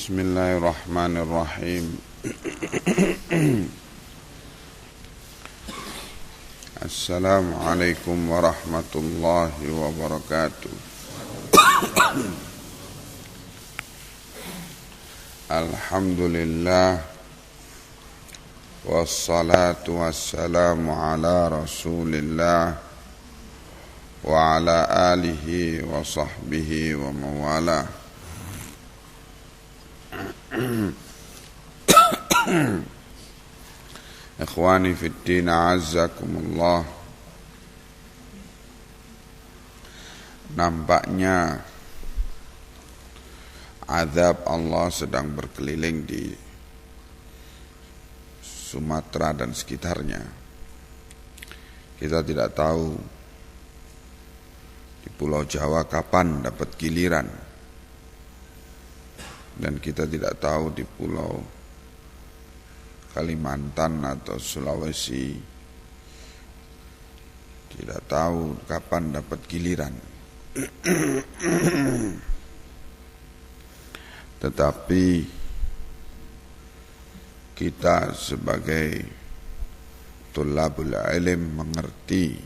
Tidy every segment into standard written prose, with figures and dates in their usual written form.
Bismillahirrahmanirrahim. Assalamualaikum warahmatullahi wabarakatuh. Alhamdulillah, wassalatu wassalamu ala rasulillah wa ala alihi wa sahbihi wa mawalah. Ikhwani fid din, a'azzakumullah. Nampaknya azab Allah sedang berkeliling di Sumatera dan sekitarnya. Kita tidak tahu di Pulau Jawa kapan dapat giliran, dan kita tidak tahu di Pulau Kalimantan atau Sulawesi, tidak tahu kapan dapat giliran. Tetapi kita sebagai thulabul ilm mengerti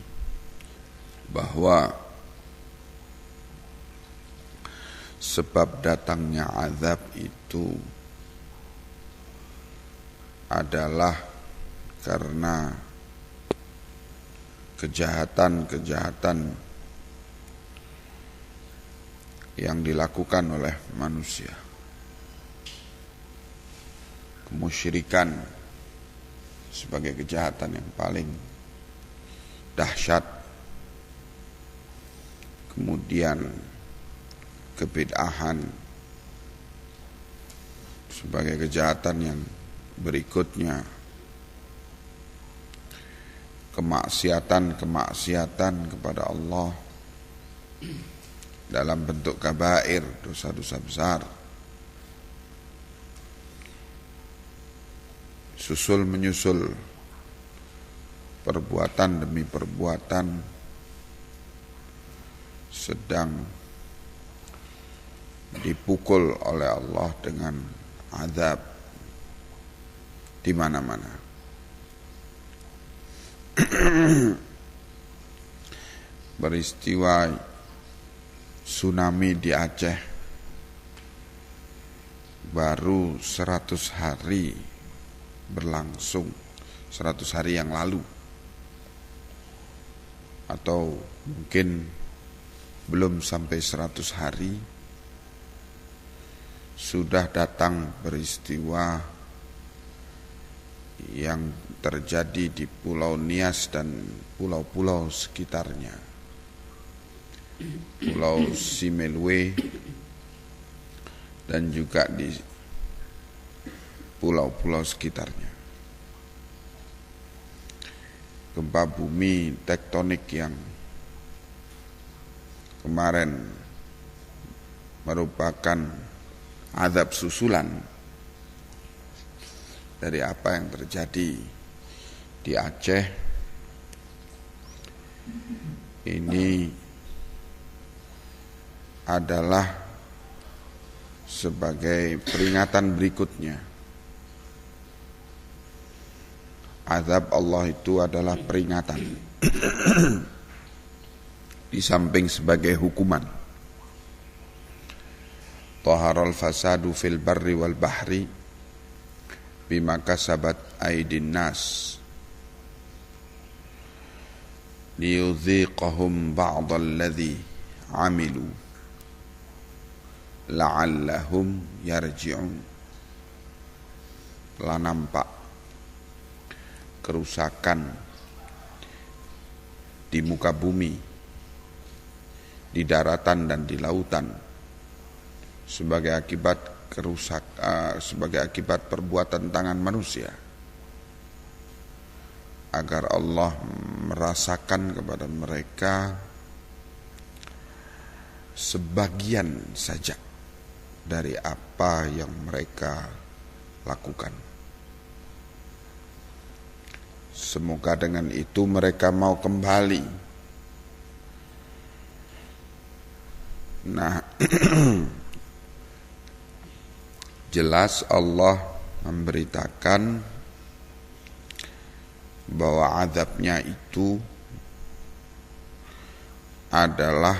bahwa sebab datangnya azab itu adalah karena kejahatan-kejahatan yang dilakukan oleh manusia. Kemusyrikan sebagai kejahatan yang paling dahsyat. Kemudian kebid'ahan sebagai kejahatan yang berikutnya, kemaksiatan kepada Allah dalam bentuk kabair, dosa-dosa besar, susul menyusul perbuatan demi perbuatan sedang dipukul oleh Allah dengan azab di mana-mana. Peristiwa tsunami di Aceh baru 100 hari berlangsung, 100 hari yang lalu, atau mungkin belum sampai 100 hari sudah datang peristiwa yang terjadi di Pulau Nias dan pulau-pulau sekitarnya, Pulau Simelwe, dan juga di pulau-pulau sekitarnya. Gempa bumi tektonik yang kemarin merupakan azab susulan dari apa yang terjadi di Aceh. Ini adalah sebagai peringatan berikutnya. Azab Allah itu adalah peringatan di samping sebagai hukuman. Taharal fasadu fil barri wal bahri bima kasabat aydin nas liyudhiqahum ba'dalladzi amilu la'allahum yarji'un. Telah nampak kerusakan di muka bumi, di daratan dan di lautan, sebagai akibat sebagai akibat perbuatan tangan manusia, agar Allah merasakan kepada mereka sebagian saja dari apa yang mereka lakukan. Semoga dengan itu mereka mau kembali. Nah, Jelas Allah memberitakan bahwa azabnya itu adalah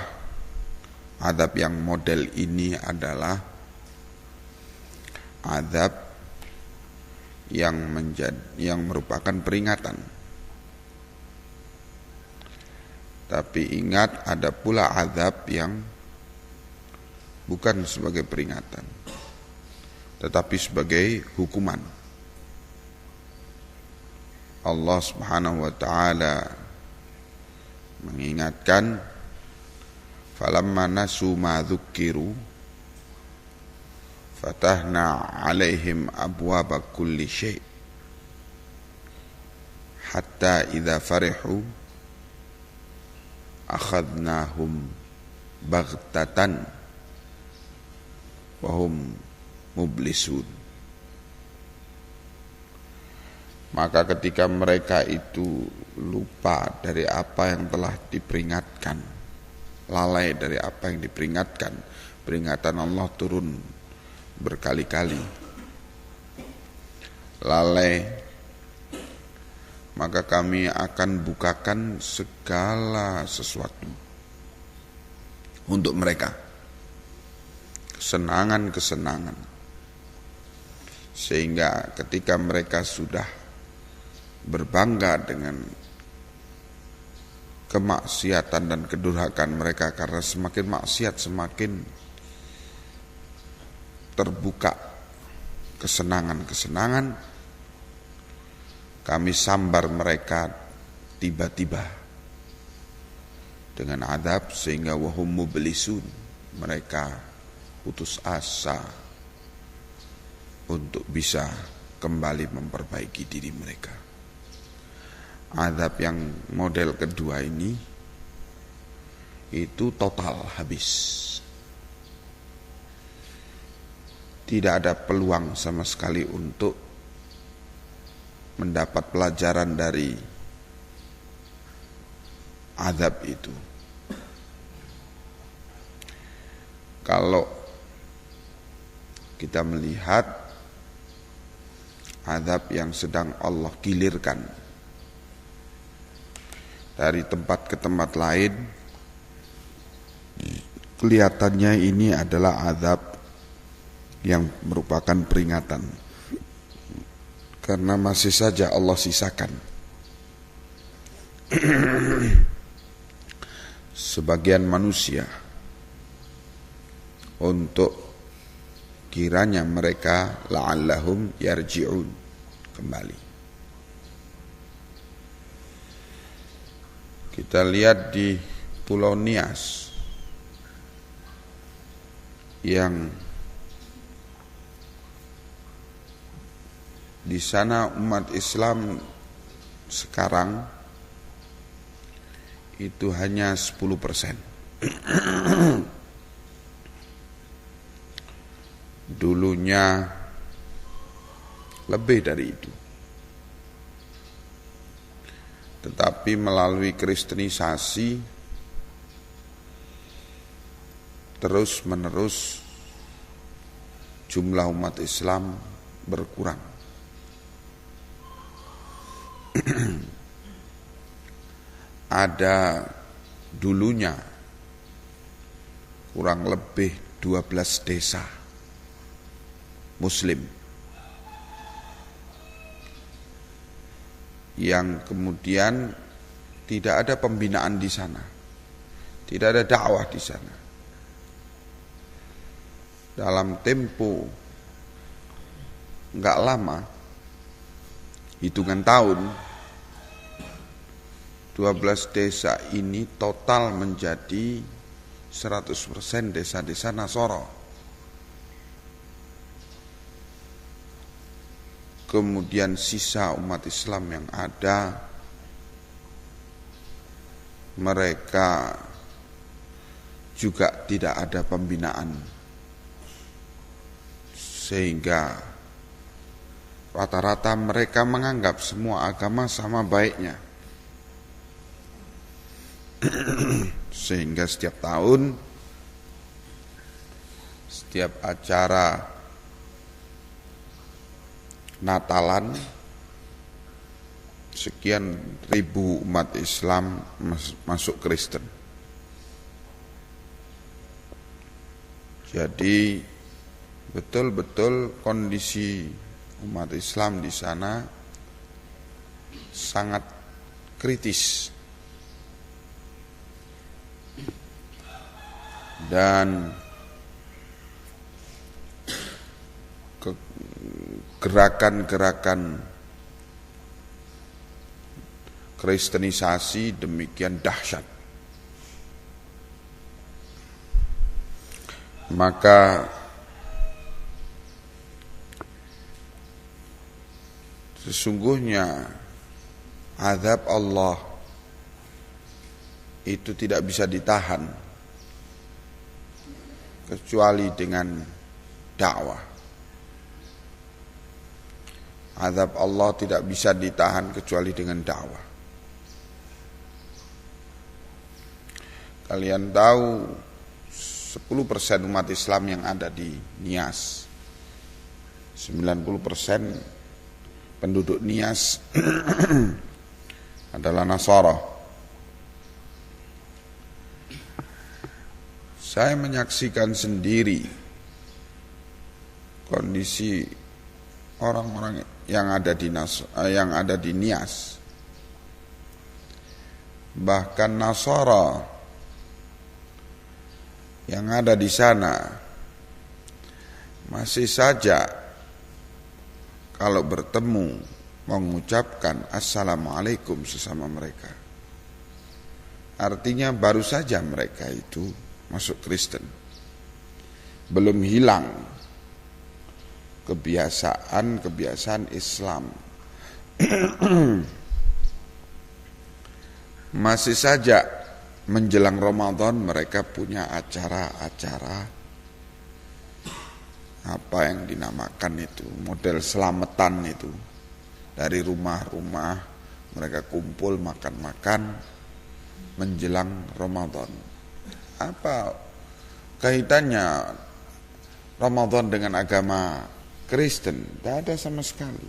azab yang model ini adalah azab yang merupakan peringatan. Tapi ingat, ada pula azab yang bukan sebagai peringatan, tetapi sebagai hukuman. Allah Subhanahu wa taala mengingatkan, falamma nasu ma dzukkiru fatahna 'alaihim abwaaba kulli syai' hatta idza farihu akhadnahum baghtatan wa hum mublisun. Maka ketika mereka itu lupa dari apa yang telah diperingatkan, lalai dari apa yang diperingatkan, peringatan Allah turun berkali-kali, lalai, maka kami akan bukakan segala sesuatu untuk mereka, kesenangan-kesenangan, sehingga ketika mereka sudah berbangga dengan kemaksiatan dan kedurhakaan mereka, karena semakin maksiat semakin terbuka kesenangan-kesenangan, kami sambar mereka tiba-tiba dengan azab sehingga wahum mublisun, mereka putus asa untuk bisa kembali memperbaiki diri mereka. Azab yang model kedua ini itu total habis. Tidak ada peluang sama sekali untuk mendapat pelajaran dari azab itu. Kalau kita melihat azab yang sedang Allah gilirkan dari tempat ke tempat lain, kelihatannya ini adalah azab yang merupakan peringatan, karena masih saja Allah sisakan sebagian manusia untuk kiranya mereka la'allahum yarji'un, kembali. Kita lihat di Pulau Nias yang di sana umat Islam sekarang itu hanya 10%. Dulunya lebih dari itu. Tetapi melalui kristenisasi terus-menerus jumlah umat Islam berkurang. Ada dulunya kurang lebih 12 desa Muslim yang kemudian tidak ada pembinaan di sana, tidak ada dakwah di sana. Dalam tempo enggak lama, hitungan tahun, 12 desa ini total menjadi 100% desa-desa Nasoro. Kemudian sisa umat Islam yang ada, mereka juga tidak ada pembinaan, sehingga rata-rata mereka menganggap semua agama sama baiknya. Sehingga setiap tahun, setiap acara Natalan sekian ribu umat Islam masuk Kristen. Jadi betul-betul kondisi umat Islam di sana sangat kritis. Dan gerakan-gerakan kristenisasi demikian dahsyat. Maka sesungguhnya azab Allah itu tidak bisa ditahan kecuali dengan dakwah. Azab Allah tidak bisa ditahan kecuali dengan dakwah. Kalian tahu 10% umat Islam yang ada di Nias, 90% penduduk Nias adalah Nasara. Saya menyaksikan sendiri kondisi orang-orang yang ada di Nias. Bahkan Nasara yang ada di sana masih saja kalau bertemu mengucapkan assalamualaikum sesama mereka. Artinya baru saja mereka itu masuk Kristen, belum hilang kebiasaan Islam. Masih saja menjelang Ramadan mereka punya acara-acara apa yang dinamakan itu model selamatan itu. Dari rumah-rumah mereka kumpul makan-makan menjelang Ramadan. Apa kaitannya Ramadan dengan agama Kristen? Tidak ada sama sekali.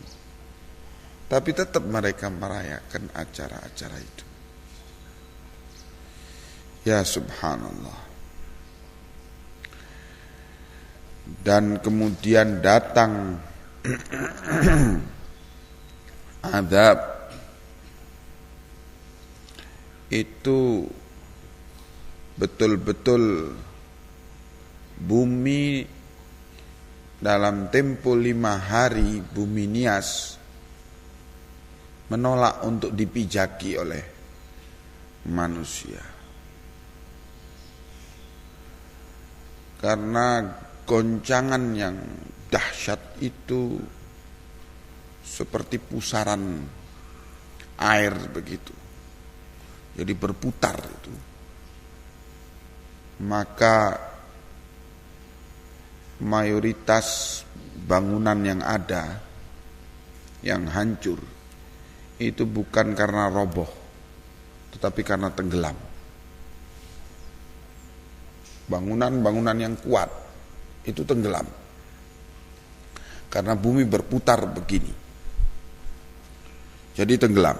Tapi tetap mereka merayakan acara-acara itu. Ya subhanallah. Dan kemudian datang azab itu betul-betul bumi dalam tempo 5 hari bumi Nias menolak untuk dipijaki oleh manusia. Karena goncangan yang dahsyat itu seperti pusaran air begitu. Jadi berputar itu. Maka mayoritas bangunan yang ada yang hancur itu bukan karena roboh, tetapi karena tenggelam. Bangunan-bangunan yang kuat itu tenggelam karena bumi berputar begini, jadi tenggelam.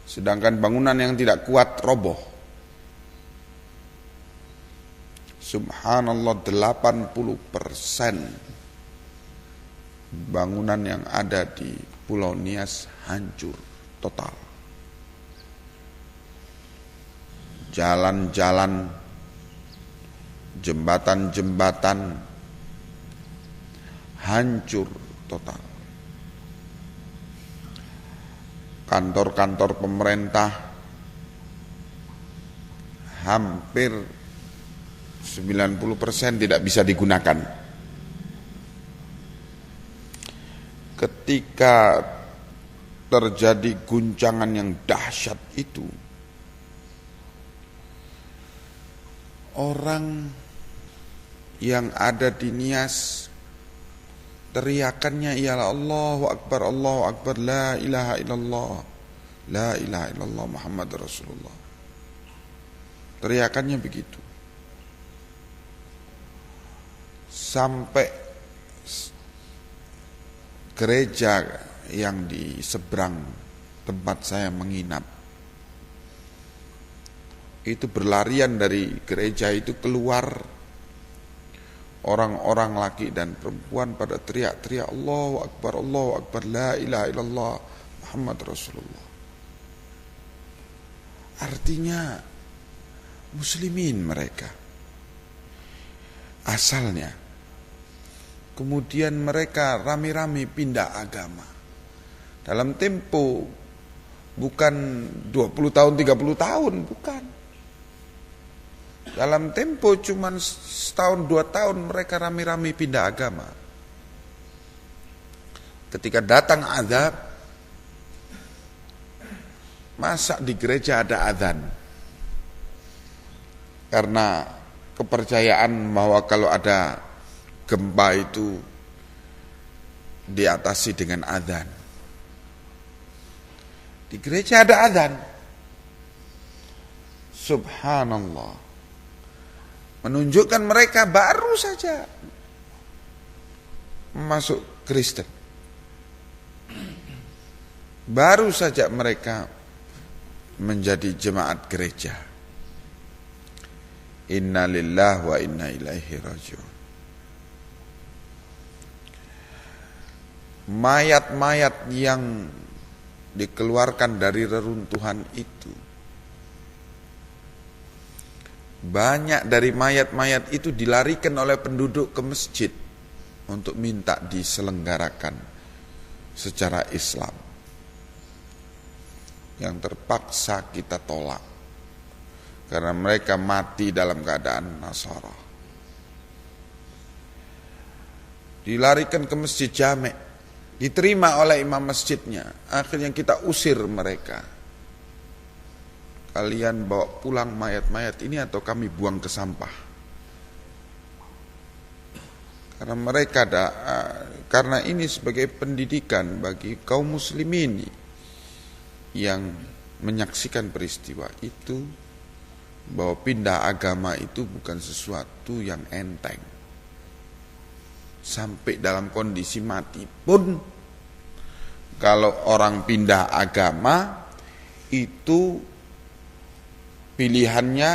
Sedangkan bangunan yang tidak kuat roboh. Subhanallah, 80% bangunan yang ada di Pulau Nias hancur total. Jalan-jalan, jembatan-jembatan hancur total. Kantor-kantor pemerintah hampir 90% tidak bisa digunakan. Ketika terjadi guncangan yang dahsyat itu, orang yang ada di Nias teriakannya ialah Allahu Akbar, la ilaha illallah, la ilaha illallah Muhammad Rasulullah. Teriakannya begitu. Sampai gereja yang di seberang tempat saya menginap, itu berlarian dari gereja itu keluar orang-orang laki dan perempuan pada teriak-teriak Allahu Akbar, la ilaha illallah, Muhammad Rasulullah. Artinya muslimin mereka asalnya. Kemudian mereka rame-rame pindah agama. Dalam tempo bukan 20 tahun, 30 tahun, bukan. Dalam tempo cuman setahun 2 tahun mereka rame-rame pindah agama. Ketika datang azab, masa di gereja ada azan? Karena kepercayaan bahwa kalau ada gempa itu diatasi dengan azan. Di gereja ada azan. Subhanallah. Menunjukkan mereka baru saja masuk Kristen. Baru saja mereka menjadi jemaat gereja. Inna lillahi wa inna ilaihi raji'un. Mayat-mayat yang dikeluarkan dari reruntuhan itu, banyak dari mayat-mayat itu dilarikan oleh penduduk ke masjid untuk minta diselenggarakan secara Islam. Yang terpaksa kita tolak karena mereka mati dalam keadaan Nasara. Dilarikan ke masjid Jami', diterima oleh imam masjidnya. Akhirnya kita usir mereka. Kalian bawa pulang mayat-mayat ini atau kami buang ke sampah. Karena mereka karena ini sebagai pendidikan bagi kaum muslimin yang menyaksikan peristiwa itu, bahwa pindah agama itu bukan sesuatu yang enteng. Sampai dalam kondisi mati pun, kalau orang pindah agama itu pilihannya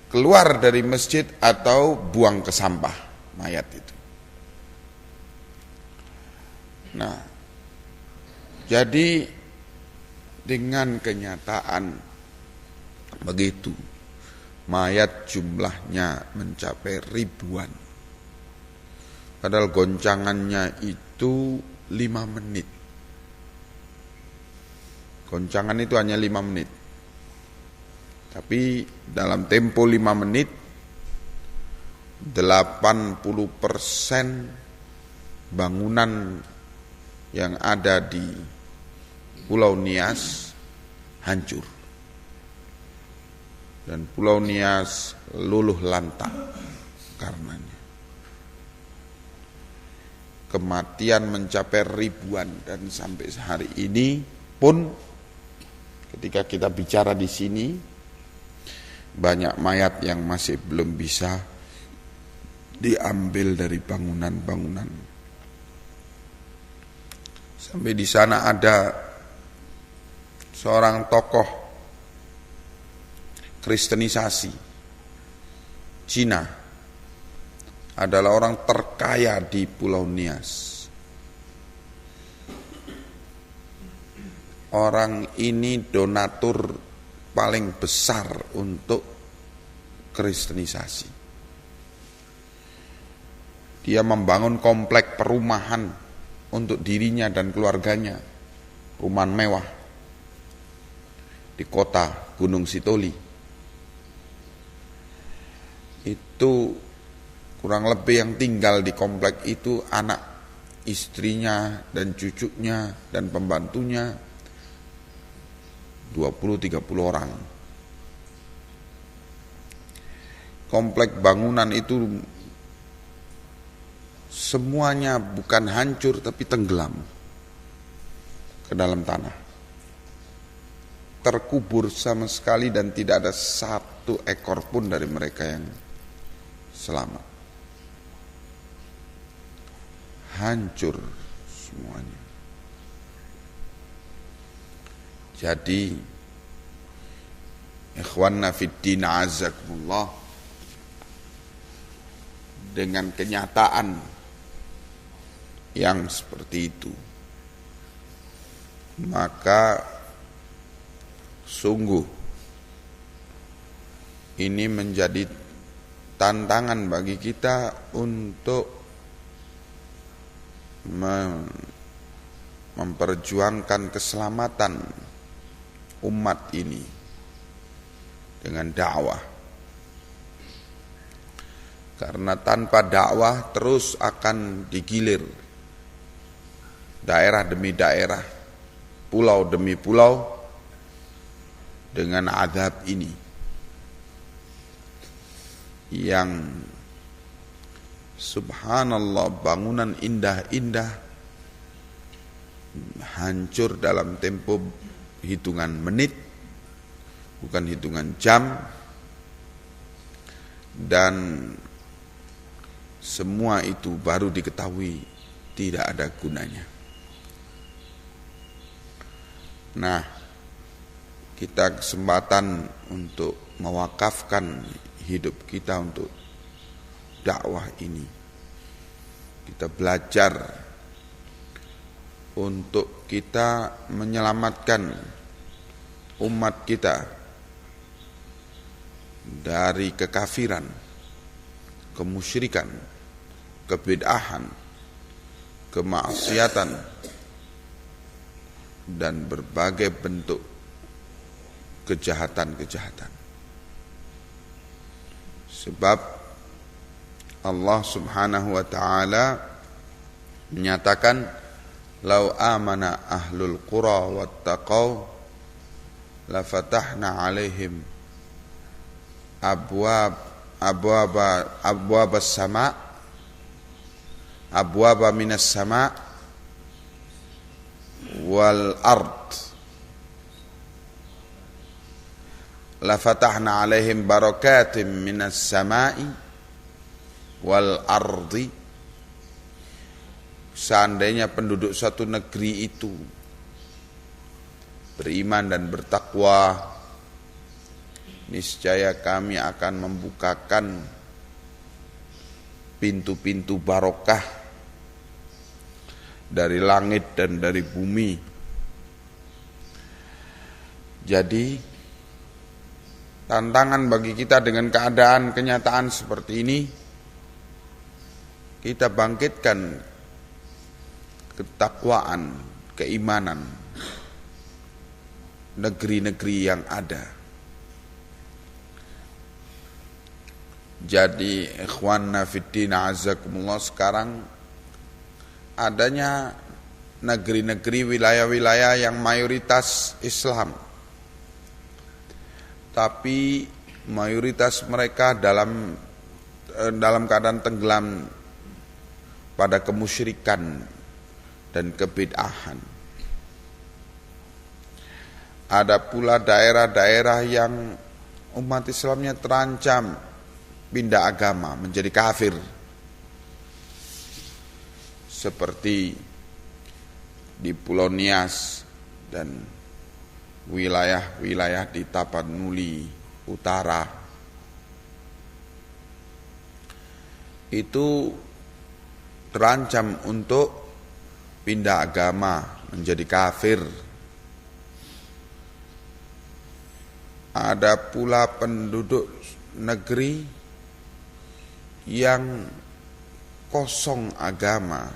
keluar dari masjid atau buang ke sampah mayat itu. Nah, jadi dengan kenyataan begitu, mayat jumlahnya mencapai ribuan. Padahal goncangannya itu 5 menit. Goncangan itu hanya 5 menit. Tapi dalam tempo 5 menit 80% bangunan yang ada di Pulau Nias hancur. Dan Pulau Nias luluh lantak karenanya. Kematian mencapai ribuan, dan sampai hari ini pun ketika kita bicara di sini, banyak mayat yang masih belum bisa diambil dari bangunan-bangunan. Sampai di sana ada seorang tokoh Kristenisasi Cina, adalah orang terkaya di Pulau Nias. Orang ini donatur paling besar untuk kristenisasi. Dia membangun komplek perumahan untuk dirinya dan keluarganya, perumahan mewah di kota Gunung Sitoli. Itu kurang lebih yang tinggal di komplek itu anak istrinya dan cucunya dan pembantunya 20-30 orang. Komplek bangunan itu semuanya bukan hancur tapi tenggelam ke dalam tanah. Terkubur sama sekali dan tidak ada satu ekor pun dari mereka yang selamat. Hancur semuanya. Jadi ikhwanna fiddin azakumullah, dengan kenyataan yang seperti itu, maka sungguh ini menjadi tantangan bagi kita untuk memperjuangkan keselamatan umat ini dengan dakwah. Karena tanpa dakwah terus akan digilir daerah demi daerah, pulau demi pulau dengan azab ini yang subhanallah, bangunan indah-indah hancur dalam tempo hitungan menit, bukan hitungan jam, dan semua itu baru diketahui tidak ada gunanya. Nah, kita kesempatan untuk mewakafkan hidup kita untuk dakwah ini. Kita belajar untuk kita menyelamatkan umat kita dari kekafiran, kemusyrikan, kebid'ahan, kemaksiatan, dan berbagai bentuk kejahatan-kejahatan. Sebab Allah Subhanahu wa taala menyatakan, "Lau amana ahlul qura wattaqau la fatahna 'alaihim abwabas sama' abwaba minas sama' wal ard la fatahna 'alaihim barakatim minas sama'i wal ardi." Seandainya penduduk suatu negeri itu beriman dan bertakwa, niscaya kami akan membukakan pintu-pintu barokah dari langit dan dari bumi. Jadi tantangan bagi kita dengan keadaan kenyataan seperti ini, kita bangkitkan ketakwaan, keimanan negeri-negeri yang ada. Jadi ikhwanna fiddin azakumullah, sekarang adanya negeri-negeri, wilayah-wilayah yang mayoritas Islam, tapi mayoritas mereka dalam keadaan tenggelam pada kemusyrikan dan kebid'ahan. Ada pula daerah-daerah yang umat Islamnya terancam pindah agama, menjadi kafir, seperti di Pulau Nias dan wilayah-wilayah di Tapanuli Utara. Itu terancam untuk pindah agama, menjadi kafir. Ada pula penduduk negeri yang kosong agama,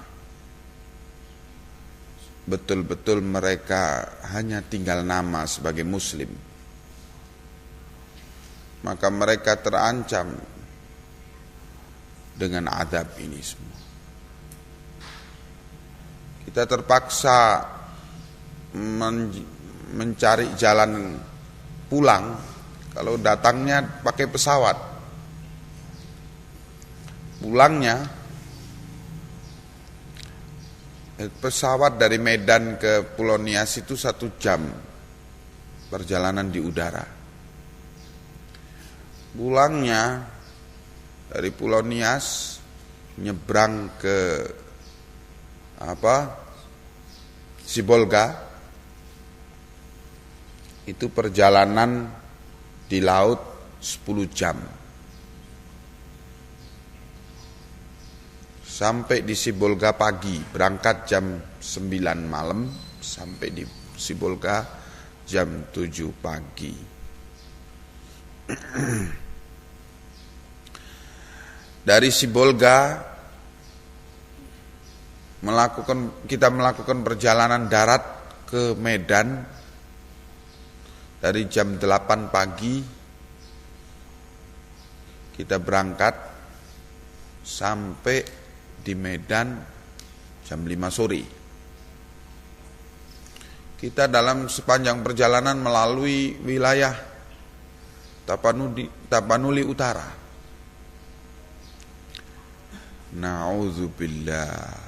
betul-betul mereka hanya tinggal nama sebagai muslim, maka mereka terancam dengan azab ini semua. Kita terpaksa mencari jalan pulang. Kalau datangnya pakai pesawat, pulangnya pesawat dari Medan ke Pulau Nias itu 1 jam perjalanan di udara. Pulangnya dari Pulau Nias nyebrang ke Sibolga itu perjalanan di laut 10 jam. Sampai di Sibolga pagi, berangkat jam 9 malam, sampai di Sibolga jam 7 pagi. Dari Sibolga kita melakukan perjalanan darat ke Medan dari jam 8 pagi. Kita berangkat sampai di Medan jam 5 sore. Kita dalam sepanjang perjalanan melalui wilayah Tapanuli Utara. Na'udzubillah,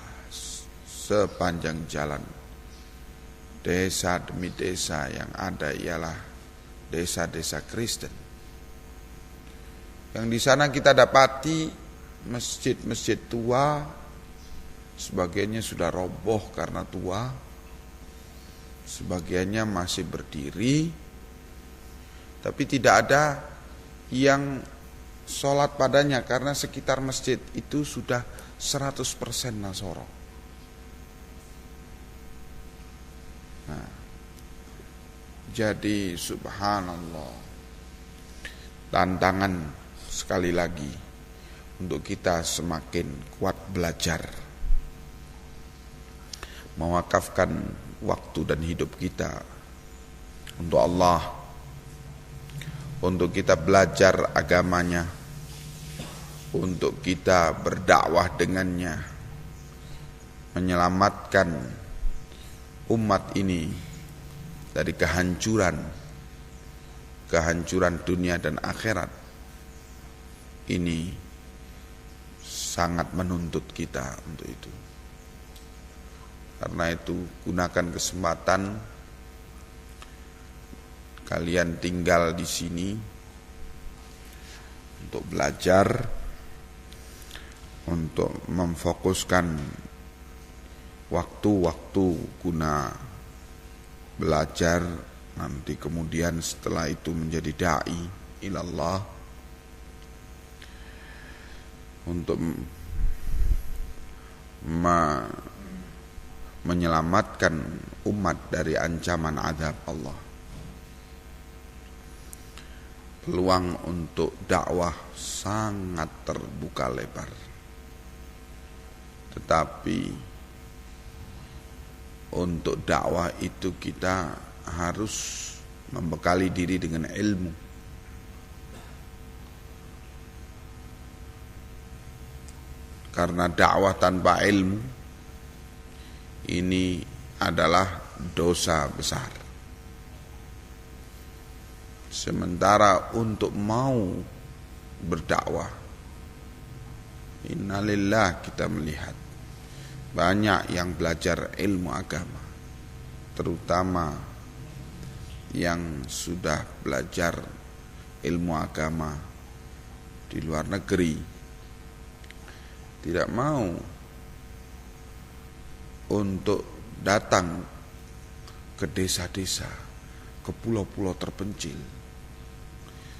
sepanjang jalan desa demi desa yang ada ialah desa-desa Kristen. Yang di sana kita dapati masjid-masjid tua, sebagiannya sudah roboh karena tua, sebagiannya masih berdiri, tapi tidak ada yang sholat padanya karena sekitar masjid itu sudah 100% Nasoro. Nah, jadi subhanallah, tantangan sekali lagi untuk kita semakin kuat belajar, mewakafkan waktu dan hidup kita untuk Allah, untuk kita belajar agamanya, untuk kita berdakwah dengannya, menyelamatkan umat ini dari kehancuran dunia dan akhirat. Ini sangat menuntut kita untuk itu. Karena itu gunakan kesempatan kalian tinggal di sini untuk belajar, untuk memfokuskan waktu-waktu guna belajar, nanti kemudian setelah itu menjadi dai ilallah, untuk menyelamatkan umat dari ancaman azab Allah. Peluang untuk dakwah sangat terbuka lebar. Tetapi untuk dakwah itu kita harus membekali diri dengan ilmu. Karena dakwah tanpa ilmu ini adalah dosa besar. Sementara untuk mau berdakwah, innalillah, kita melihat banyak yang belajar ilmu agama, terutama yang sudah belajar ilmu agama di luar negeri, tidak mau untuk datang ke desa-desa, ke pulau-pulau terpencil.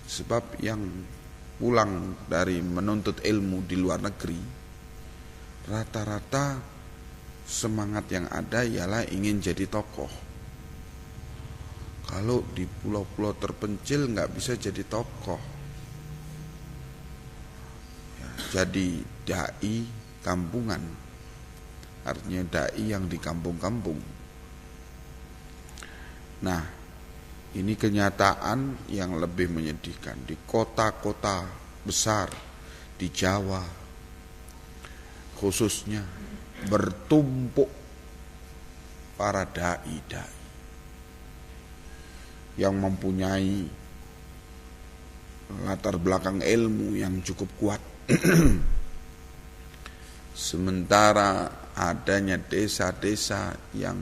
Sebab yang pulang dari menuntut ilmu di luar negeri, rata-rata semangat yang ada ialah ingin jadi tokoh. Kalau di pulau-pulau terpencil nggak bisa jadi tokoh, ya, jadi dai kampungan, artinya dai yang di kampung-kampung. Nah, ini kenyataan yang lebih menyedihkan di kota-kota besar di Jawa, khususnya bertumpuk para dai-dai yang mempunyai latar belakang ilmu yang cukup kuat. Sementara adanya desa-desa yang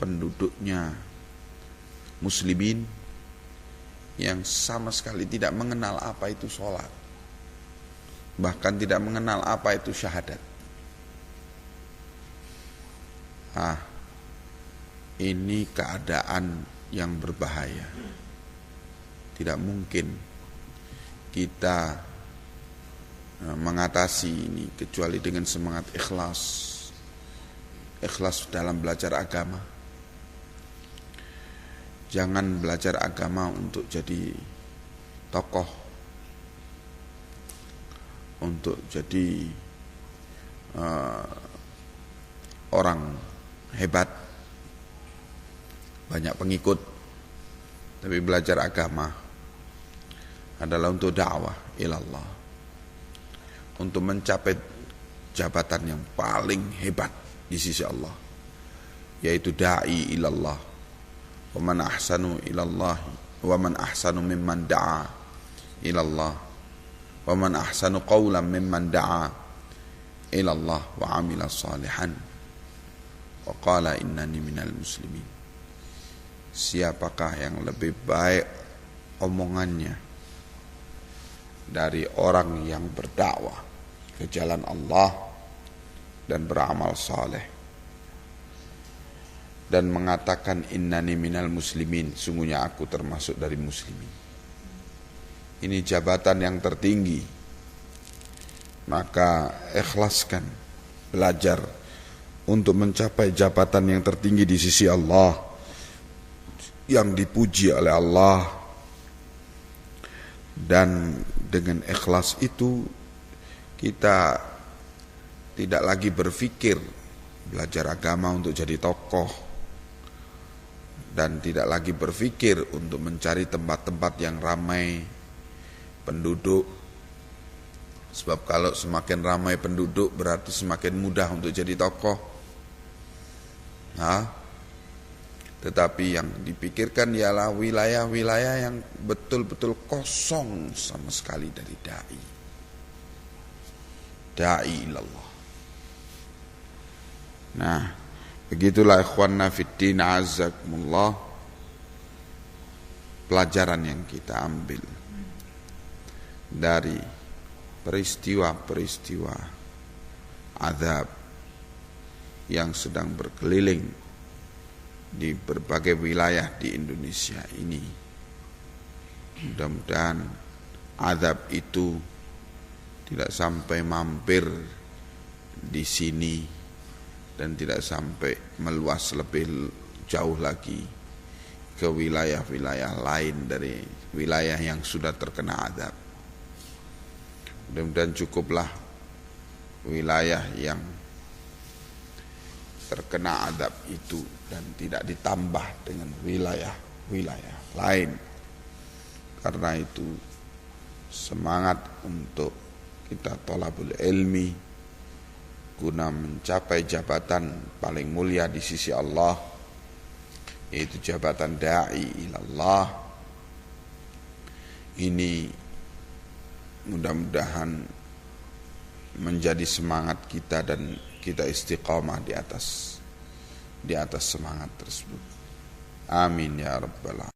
penduduknya muslimin yang sama sekali tidak mengenal apa itu sholat, bahkan tidak mengenal apa itu syahadat. ini keadaan yang berbahaya. Tidak mungkin kita mengatasi ini kecuali dengan semangat ikhlas. Ikhlas dalam belajar agama. Jangan belajar agama untuk jadi tokoh, untuk jadi orang hebat, banyak pengikut. Tapi belajar agama adalah untuk dakwah ilallah, untuk mencapai jabatan yang paling hebat di sisi Allah, yaitu da'i ilallah. Wa man ahsanu ilallah wa man ahsanu mimman da'a ilallah wa man ahsanu qawlan mimman da'a ilallah wa amila salihan wa qala innani minal muslimin. Siapakah yang lebih baik omongannya dari orang yang berdakwah ke jalan Allah dan beramal saleh dan mengatakan innani minal muslimin, sungguhnya aku termasuk dari muslimin. Ini jabatan yang tertinggi. Maka ikhlaskan belajar untuk mencapai jabatan yang tertinggi di sisi Allah, yang dipuji oleh Allah. Dan dengan ikhlas itu kita tidak lagi berpikir belajar agama untuk jadi tokoh, dan tidak lagi berpikir untuk mencari tempat-tempat yang ramai penduduk. Sebab kalau semakin ramai penduduk berarti semakin mudah untuk jadi tokoh. Tetapi yang dipikirkan ialah wilayah-wilayah yang betul-betul kosong sama sekali dari da'i. Da'i ilallah. Nah, begitulah ikhwanna fiddin azakumullah, pelajaran yang kita ambil dari peristiwa-peristiwa azab yang sedang berkeliling di berbagai wilayah di Indonesia ini. Mudah-mudahan azab itu tidak sampai mampir di sini dan tidak sampai meluas lebih jauh lagi ke wilayah-wilayah lain dari wilayah yang sudah terkena azab. Mudah-mudahan cukuplah wilayah yang terkena azab itu dan tidak ditambah dengan wilayah-wilayah lain. Karena itu semangat untuk kita thalabul ilmi guna mencapai jabatan paling mulia di sisi Allah, yaitu jabatan da'i ilallah. Ini mudah-mudahan menjadi semangat kita dan kita istiqamah di atas semangat tersebut. Amin ya rabbal alamin.